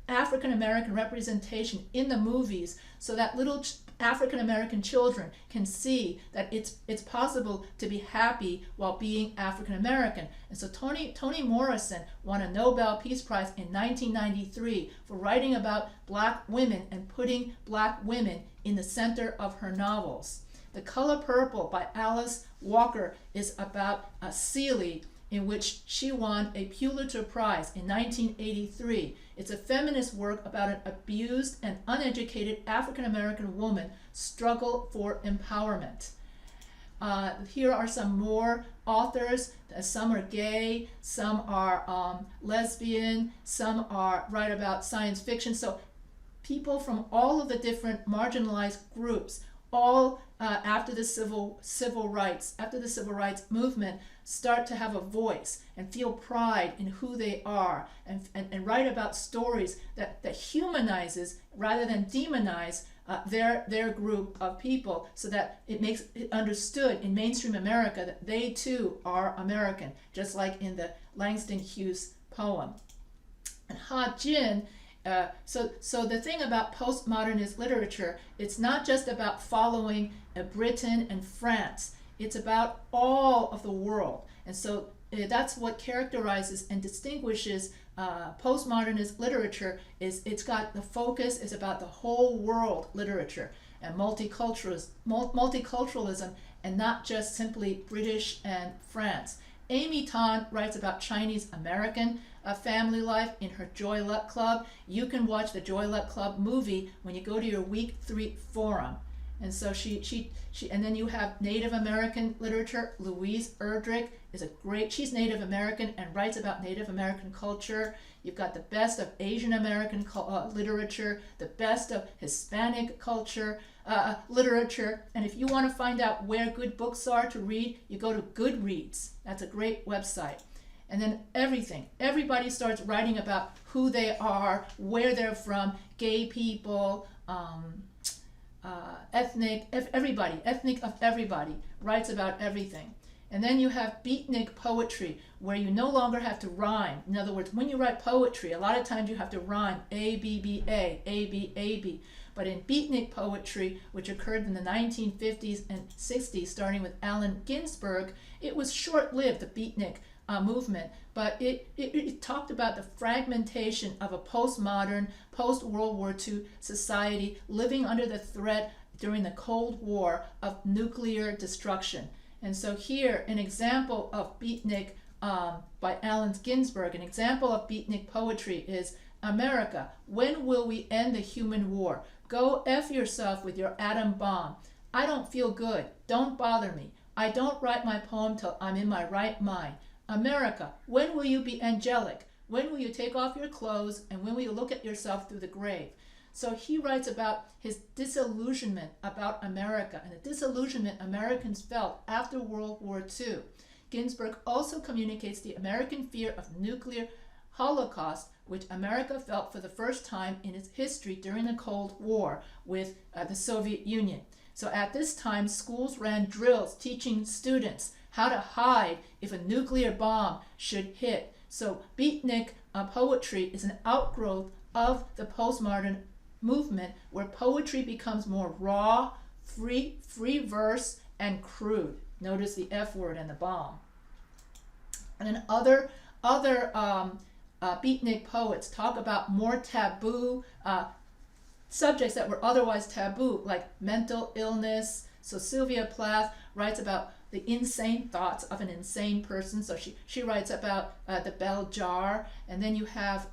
African American representation in the movies, so that little African American children can see that it's possible to be happy while being African American. And so Toni Morrison won a Nobel Peace Prize in 1993 for writing about black women and putting black women in the center of her novels. The Color Purple by Alice Walker is about Celie, in which she won a Pulitzer Prize in 1983. It's a feminist work about an abused and uneducated African-American woman struggle for empowerment. Here are some more authors. Some are gay, some are lesbian, some write about science fiction. So people from all of the different marginalized groups, all after the civil rights movement, start to have a voice and feel pride in who they are, and write about stories that humanizes rather than demonize their group of people, so that it makes it understood in mainstream America that they too are American, just like in the Langston Hughes poem. And Ha Jin, so the thing about postmodernist literature, it's not just about following Britain and France. It's about all of the world. And so that's what characterizes and distinguishes postmodernist literature. Is it's got the focus is about the whole world literature and multiculturalism, and not just simply British and France. Amy Tan writes about Chinese American family life in her Joy Luck Club. You can watch the Joy Luck Club movie when you go to your week 3 forum. And so she and then you have Native American literature. Louise Erdrich is she's Native American and writes about Native American culture. You've got the best of Asian American literature, the best of Hispanic culture, literature. And if you want to find out where good books are to read, you go to Goodreads. That's a great website. And then everybody starts writing about who they are, where they're from, gay people, ethnic of everybody writes about everything. And then you have beatnik poetry, where you no longer have to rhyme. In other words, when you write poetry, a lot of times you have to rhyme A, B, B, A, A, B, A, B. But in beatnik poetry, which occurred in the 1950s and 60s, starting with Allen Ginsberg, it was short-lived, the beatnik movement, but it talked about the fragmentation of a postmodern, post-World War II society living under the threat during the Cold War of nuclear destruction. And so here, an example of beatnik by Allen Ginsberg, an example of beatnik poetry is America, when will we end the human war? Go F yourself with your atom bomb. I don't feel good. Don't bother me. I don't write my poem till I'm in my right mind. America, when will you be angelic? When will you take off your clothes, and when will you look at yourself through the grave? So he writes about his disillusionment about America and the disillusionment Americans felt after World War II. Ginsberg also communicates the American fear of nuclear holocaust, which America felt for the first time in its history during the Cold War with the Soviet Union. So at this time, schools ran drills teaching students how to hide if a nuclear bomb should hit. So beatnik poetry is an outgrowth of the postmodern movement, where poetry becomes more raw, free verse, and crude. Notice the F word and the bomb. And then other beatnik poets talk about more taboo subjects that were otherwise taboo, like mental illness. So Sylvia Plath writes about the insane thoughts of an insane person. So she writes about the bell jar. And then you have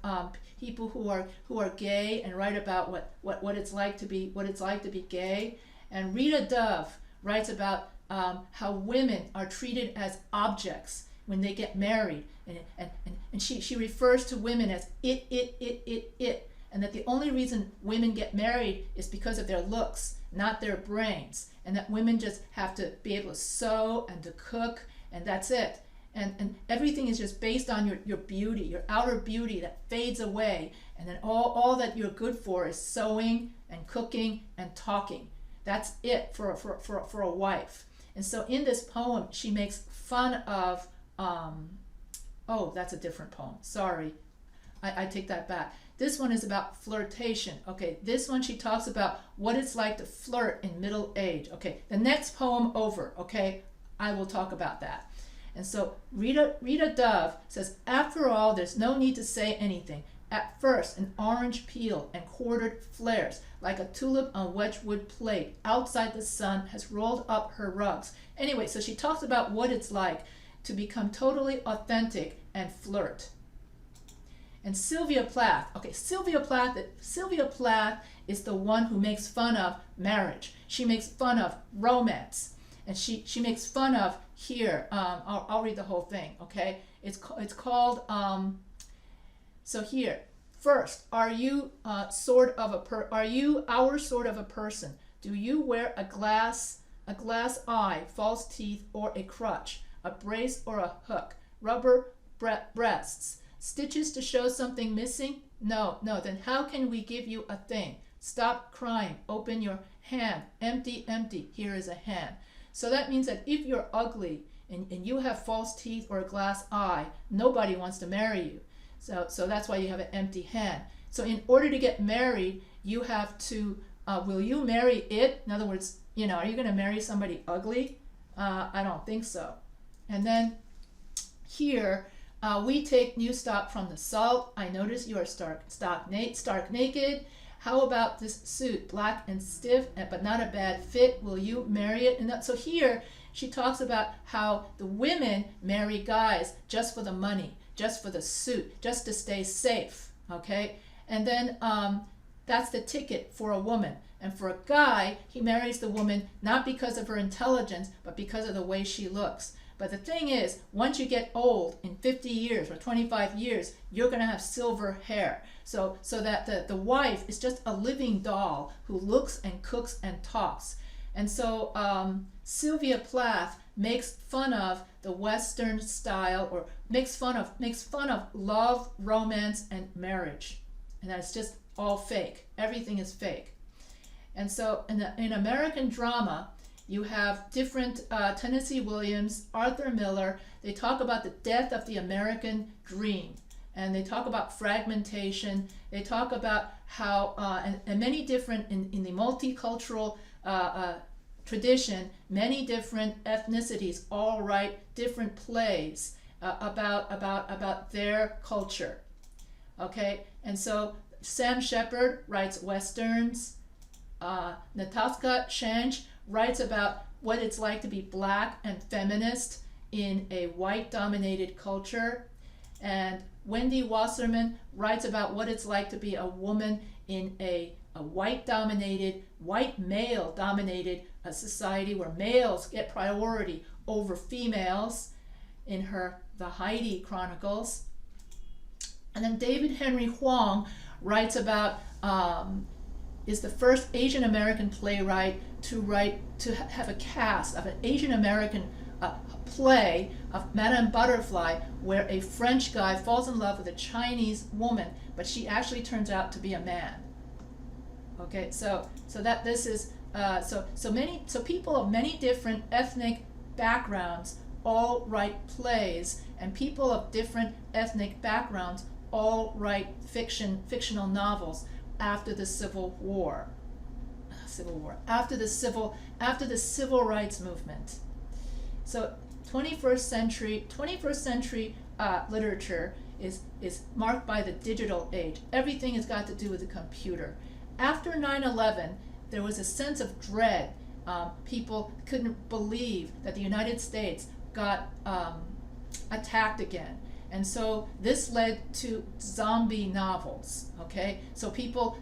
people who are gay and write about what it's like to be gay. And Rita Dove writes about how women are treated as objects when they get married, and she refers to women as it, and that the only reason women get married is because of their looks, not their brains, and that women just have to be able to sew and to cook, and that's it. And everything is just based on your beauty, your outer beauty that fades away, and then all that you're good for is sewing and cooking and talking. That's it for a wife. And so in this poem, she makes fun of, oh, that's a different poem. Sorry, I take that back. This one is about flirtation. Okay, this one she talks about what it's like to flirt in middle age. Okay, the next poem over, okay, I will talk about that. And so Rita Dove says, after all, there's no need to say anything. At first, an orange peel and quartered flares, like a tulip on Wedgwood plate, outside the sun, has rolled up her rugs. Anyway, so she talks about what it's like to become totally authentic and flirt. And Sylvia Plath, okay, Sylvia Plath is the one who makes fun of marriage. She makes fun of romance. And she makes fun of, here, I'll read the whole thing, okay? It's called, so here, first, are you our sort of a person? Do you wear a glass eye, false teeth, or a crutch, a brace or a hook, rubber breasts, stitches to show something missing? No, then how can we give you a thing? Stop crying, open your hand, empty, here is a hand. So that means that if you're ugly and you have false teeth or a glass eye, nobody wants to marry you. So that's why you have an empty hand. So in order to get married, you have to, will you marry it? In other words, are you going to marry somebody ugly? I don't think so. And then here, we take new stock from the salt. I notice you are stark naked. How about this suit, black and stiff, but not a bad fit? Will you marry it? And so here, she talks about how the women marry guys just for the money, just for the suit, just to stay safe, okay? And then that's the ticket for a woman. And for a guy, he marries the woman not because of her intelligence, but because of the way she looks. But the thing is, once you get old, in 50 years or 25 years, you're going to have silver hair. So that the wife is just a living doll who looks and cooks and talks. And so Sylvia Plath makes fun of the Western style, or makes fun of love, romance, and marriage. And that's just all fake. Everything is fake. And so in American drama, you have different, Tennessee Williams, Arthur Miller, they talk about the death of the American dream. And they talk about fragmentation. They talk about how, and many different, in the multicultural tradition, many different ethnicities all write different plays about their culture. Okay, and so Sam Shepard writes westerns. Natasha Shanch writes about what it's like to be black and feminist in a white-dominated culture. And Wendy Wasserman writes about what it's like to be a woman in a white-dominated, white male-dominated society where males get priority over females in her The Heidi Chronicles. And then David Henry Hwang writes about, is the first Asian American playwright to have a cast of an Asian American play of Madame Butterfly, where a French guy falls in love with a Chinese woman, but she actually turns out to be a man. Okay, so that this is so people of many different ethnic backgrounds all write plays, and people of different ethnic backgrounds all write fictional novels after the Civil War. Civil War, after the civil rights movement. So 21st century literature is marked by the digital age. Everything has got to do with the computer. After 9/11, there was a sense of dread. People couldn't believe that the United States got attacked again. And so this led to zombie novels, okay? So people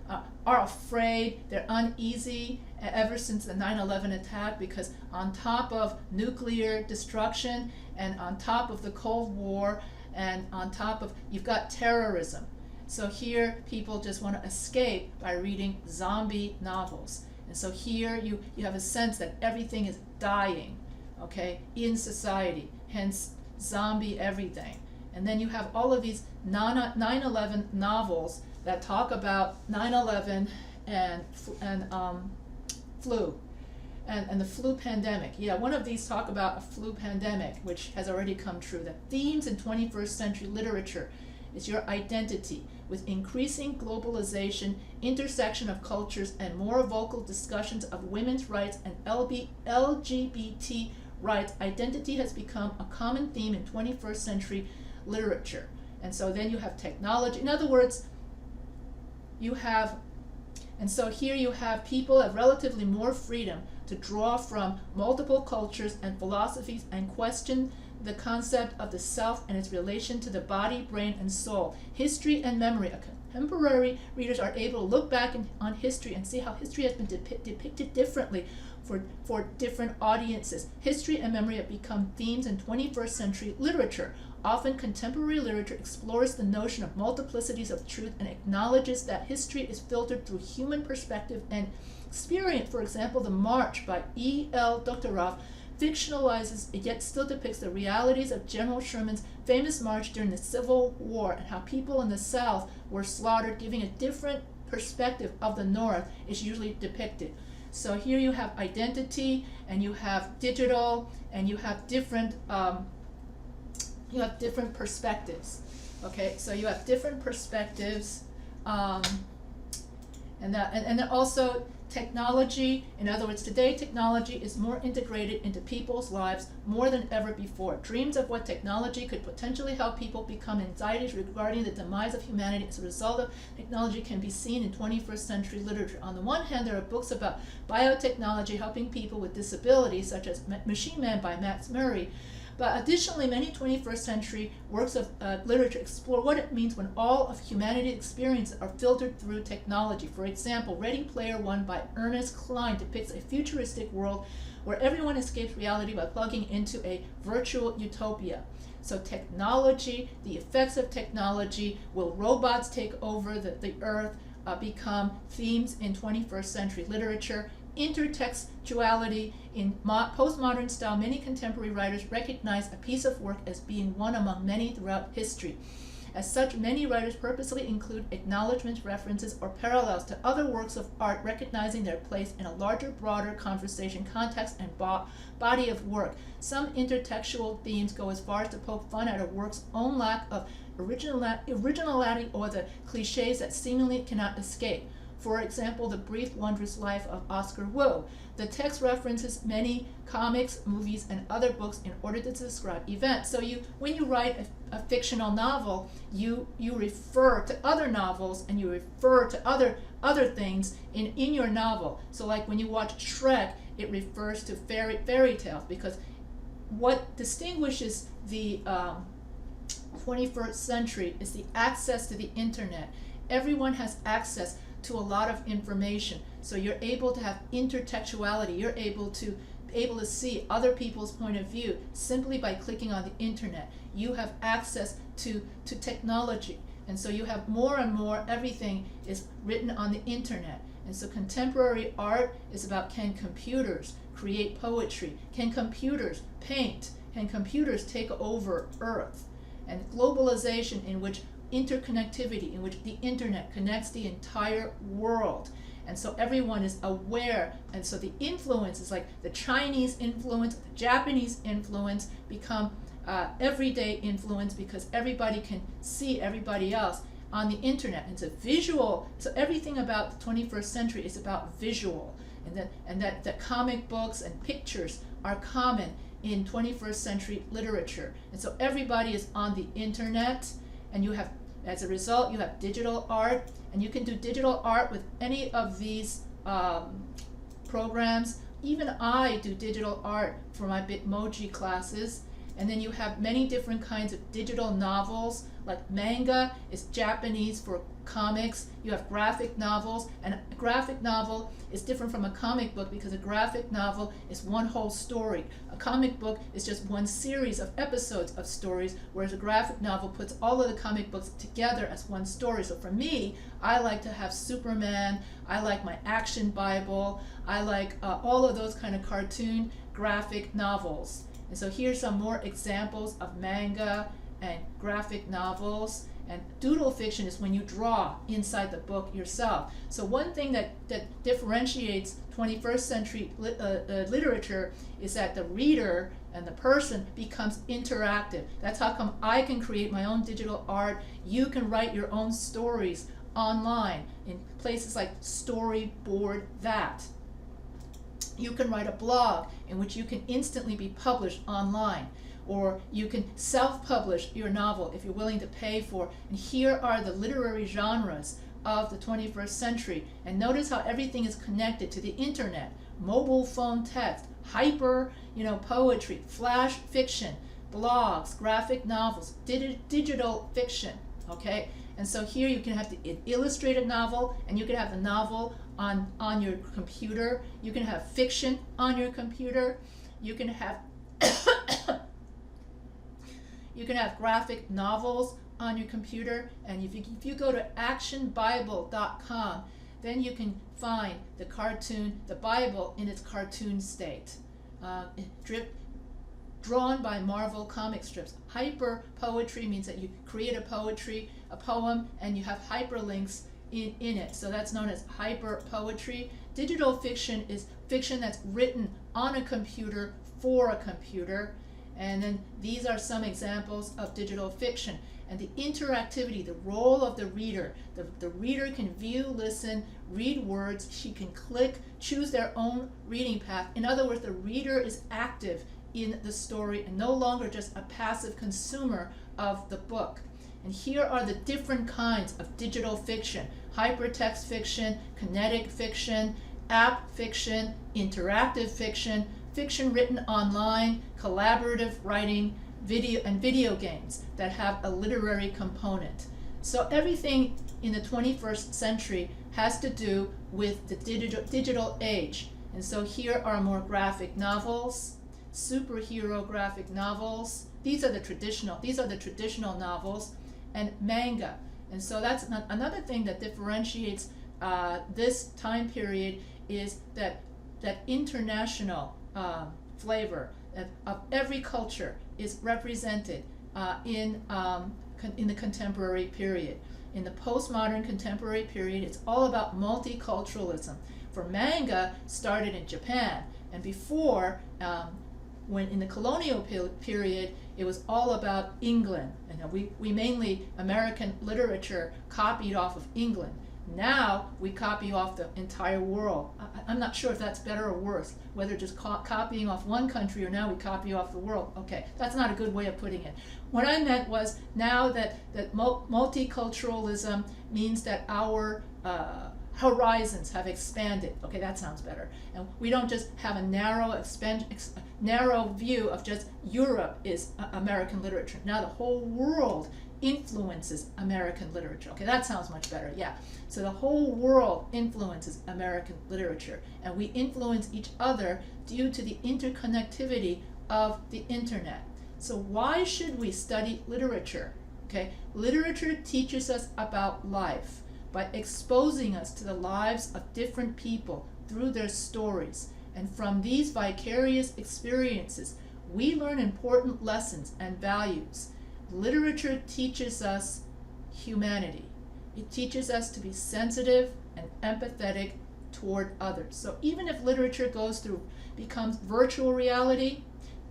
are afraid, they're uneasy ever since the 9/11 attack, because on top of nuclear destruction and on top of the Cold War and on top of, you've got terrorism. So here people just want to escape by reading zombie novels. And so here you have a sense that everything is dying, okay, in society, hence zombie everything. And then you have all of these 9/11 novels that talk about 9/11 and flu and the flu pandemic. Yeah, one of these talk about a flu pandemic, which has already come true. The themes in 21st century literature is your identity. With increasing globalization, intersection of cultures, and more vocal discussions of women's rights and LGBT rights, identity has become a common theme in 21st century literature. And so then you have technology. In other words, here you have people have relatively more freedom to draw from multiple cultures and philosophies and question the concept of the self and its relation to the body, brain, and soul. History and memory. Contemporary readers are able to look back on history and see how history has been depicted differently for different audiences. History and memory have become themes in 21st century literature. Often contemporary literature explores the notion of multiplicities of truth and acknowledges that history is filtered through human perspective and experience. For example, The March by E.L. Doktorov fictionalizes yet still depicts the realities of General Sherman's famous march during the Civil War and how people in the South were slaughtered, giving a different perspective of the North is usually depicted. So here you have identity, and you have digital, and you have different perspectives. Okay, so you have different perspectives, and then also technology. In other words, today technology is more integrated into people's lives more than ever before. Dreams of what technology could potentially help people become anxieties regarding the demise of humanity as a result of technology can be seen in 21st century literature. On the one hand, there are books about biotechnology helping people with disabilities, such as Machine Man by Max Murray. But additionally, many 21st century works of literature explore what it means when all of humanity's experiences are filtered through technology. For example, Ready Player One by Ernest Cline depicts a futuristic world where everyone escapes reality by plugging into a virtual utopia. So technology, the effects of technology, will robots take over the earth, become themes in 21st century literature. Intertextuality. In postmodern style, many contemporary writers recognize a piece of work as being one among many throughout history. As such, many writers purposely include acknowledgments, references, or parallels to other works of art, recognizing their place in a larger, broader conversation, context, and body of work. Some intertextual themes go as far as to poke fun at a work's own lack of originality or the cliches that seemingly cannot escape. For example, The Brief, Wondrous Life of Oscar Wilde. The text references many comics, movies, and other books in order to describe events. So when you write a fictional novel, you refer to other novels and you refer to other things in your novel. So like when you watch Shrek, it refers to fairy tales, because what distinguishes the 21st century is the access to the internet. Everyone has access to a lot of information, so you're able to have intertextuality. You're able to see other people's point of view simply by clicking on the internet. You have access to technology, and so you have more and more. Everything is written on the internet. And so contemporary art is about, can computers create poetry? Can computers paint? Can computers take over Earth? And globalization, in which interconnectivity, in which the internet connects the entire world, and so everyone is aware, and so the influence is like the Chinese influence, the Japanese influence become everyday influence, because everybody can see everybody else on the internet. It's a visual, so everything about the 21st century is about visual. and that comic books and pictures are common in 21st century literature. And so everybody is on the internet, and you have, as a result, you have digital art, and you can do digital art with any of these programs. Even I do digital art for my Bitmoji classes. And then you have many different kinds of digital novels, like manga is Japanese for comics. You have graphic novels, and a graphic novel is different from a comic book because a graphic novel is one whole story. A comic book is just one series of episodes of stories, whereas a graphic novel puts all of the comic books together as one story. So for me, I like to have Superman, I like my Action Bible, I like all of those kind of cartoon graphic novels. And so here's some more examples of manga and graphic novels. And doodle fiction is when you draw inside the book yourself. So one thing that differentiates 21st century literature is that the reader and the person becomes interactive. That's how come I can create my own digital art. You can write your own stories online in places like Storyboard That. You can write a blog in which you can instantly be published online, or you can self-publish your novel if you're willing to pay for. And here are the literary genres of the 21st century. And notice how everything is connected to the internet. Mobile phone text, hyper, poetry, flash fiction, blogs, graphic novels, digital fiction, okay? And so here you can have the illustrated novel, and you can have the novel on your computer. You can have fiction on your computer. You can have you can have graphic novels on your computer. And if you go to actionbible.com, then you can find the Bible in its cartoon state, drawn by Marvel comic strips. Hyper poetry means that you create a poem, and you have hyperlinks in it. So that's known as hyper poetry. Digital fiction is fiction that's written on a computer for a computer. And then these are some examples of digital fiction. And the interactivity, the role of the reader. The reader can view, listen, read words. She can click, choose their own reading path. In other words, the reader is active in the story and no longer just a passive consumer of the book. And here are the different kinds of digital fiction: hypertext fiction, kinetic fiction, app fiction, interactive fiction, fiction written online, collaborative writing, video games that have a literary component. So everything in the 21st century has to do with the digital age. And so here are more graphic novels, superhero graphic novels. These are the traditional novels, and manga. And so that's another thing that differentiates this time period, is that international flavor of every culture is represented in the contemporary period. In the postmodern contemporary period, it's all about multiculturalism. For manga, started in Japan, and before, when in the colonial period, it was all about England. And we mainly, American literature copied off of England. Now we copy off the entire world. I'm not sure if that's better or worse, whether just copying off one country or now we copy off the world. Okay, that's not a good way of putting it. What I meant was now that multiculturalism means that our horizons have expanded. Okay, that sounds better. And we don't just have a narrow view of just Europe is American literature. Now the whole world influences American literature. Okay, that sounds much better. Yeah. So the whole world influences American literature, and we influence each other due to the interconnectivity of the internet. So why should we study literature? Okay, literature teaches us about life by exposing us to the lives of different people through their stories. And from these vicarious experiences, we learn important lessons and values. Literature teaches us humanity. It teaches us to be sensitive and empathetic toward others. So even if literature becomes virtual reality,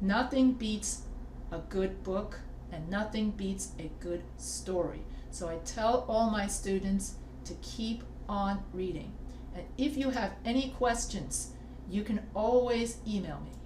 nothing beats a good book and nothing beats a good story. So I tell all my students to keep on reading. And if you have any questions, you can always email me.